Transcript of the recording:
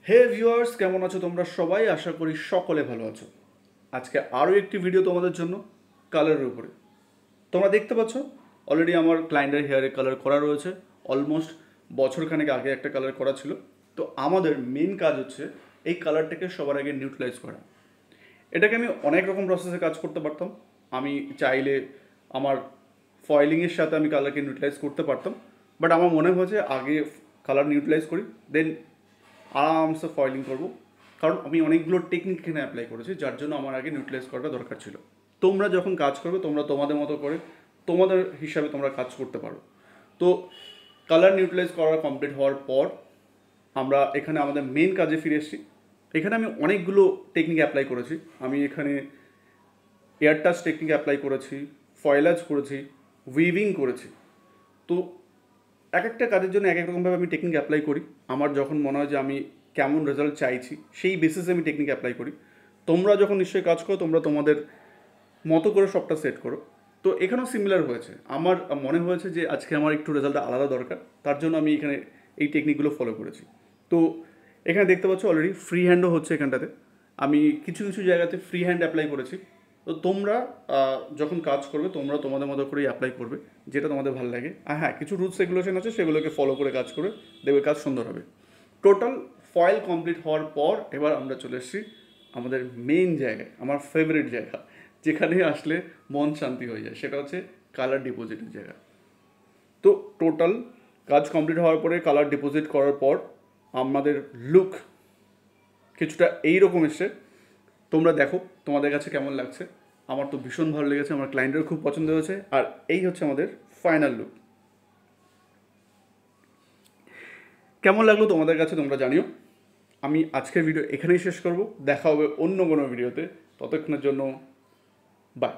হে viewers, কেমন আছো তোমরা সবাই? আশা করি সকলে ভালো আছো। আজকে আরও একটি ভিডিও তোমাদের জন্য কালারের উপরে। তোমরা দেখতে পাচ্ছ অলরেডি আমার ক্লায়েন্টের হেয়ারে কালার করা রয়েছে। অলমোস্ট বছরখানেক আগে একটা কালার করা ছিল। তো আমাদের মেন কাজ হচ্ছে এই কালারটাকে সবার আগে নিউট্রালাইজ করা। এটাকে আমি অনেক রকম প্রসেসে কাজ করতে পারতাম। আমি চাইলে আমার ফয়েলিংয়ের সাথে আমি কালারকে নিউট্রালাইজ করতে পারতাম, বাট আমার মনে হয়েছে আগে কালার নিউট্রালাইজ করি, দেন আরামসে ফয়েলিং করবো। কারণ আমি অনেকগুলো টেকনিক এখানে অ্যাপ্লাই করেছি, যার জন্য আমার আগে নিউট্রালাইজ করাটা দরকার ছিল। তোমরা যখন কাজ করবে তোমরা তোমাদের মতো করে তোমাদের হিসাবে তোমরা কাজ করতে পারো। তো কালার নিউট্রালাইজ করা কমপ্লিট হওয়ার পর আমরা এখানে আমাদের মেন কাজে ফিরে এসেছি। এখানে আমি অনেকগুলো টেকনিক অ্যাপ্লাই করেছি। আমি এখানে এয়ার টাচ টেকনিক অ্যাপ্লাই করেছি, ফয়েলাজ করেছি, উইভিং করেছি। তো এক একটা কাজের জন্য এক এক রকমভাবে আমি টেকনিক অ্যাপ্লাই করি। আমার যখন মনে হয় যে আমি কেমন রেজাল্ট চাইছি সেই বেসিসে আমি টেকনিক অ্যাপ্লাই করি। তোমরা যখন নিশ্চয়ই কাজ করো তোমরা তোমাদের মতো করে সবটা সেট করো। তো এখানেও সিমিলার হয়েছে। আমার মনে হয়েছে যে আজকে আমার একটু রেজাল্টটা আলাদা দরকার, তার জন্য আমি এখানে এই টেকনিকগুলো ফলো করেছি। তো এখানে দেখতে পাচ্ছ অলরেডি ফ্রি হ্যান্ডও হচ্ছে এখানটাতে। আমি কিছু কিছু জায়গাতে ফ্রি হ্যান্ড অ্যাপ্লাই করেছি। তো তোমরা যখন কাজ করবে তোমরা তোমাদের মতো করেই অ্যাপ্লাই করবে, যেটা তোমাদের ভালো লাগে। আর হ্যাঁ, কিছু রুলস রেগুলেশন আছে, সেগুলোকে ফলো করে কাজ করে দেখবে কাজ সুন্দর হবে। টোটাল ফয়েল কমপ্লিট হওয়ার পর এবার আমরা চলে এসেছি আমাদের মেন জায়গায়, আমার ফেভারিট জায়গা, যেখানে আসলে মন শান্তি হয়ে যায়, সেটা হচ্ছে কালার ডিপোজিটের জায়গা। তো টোটাল কাজ কমপ্লিট হওয়ার পরে কালার ডিপোজিট করার পর আমাদের লুক কিছুটা এইরকম এসছে। তোমরা দেখো তোমাদের কাছে কেমন লাগছে। আমার তো ভীষণ ভালো লেগেছে, আমার ক্লায়েন্টের খুব পছন্দ হয়েছে। আর এই হচ্ছে আমাদের ফাইনাল লুক। কেমন লাগলো তোমাদের কাছে তোমরা জানিও। আমি আজকের ভিডিও এখানেই শেষ করব। দেখা হবে অন্য কোনো ভিডিওতে। ততক্ষণের জন্য বাই।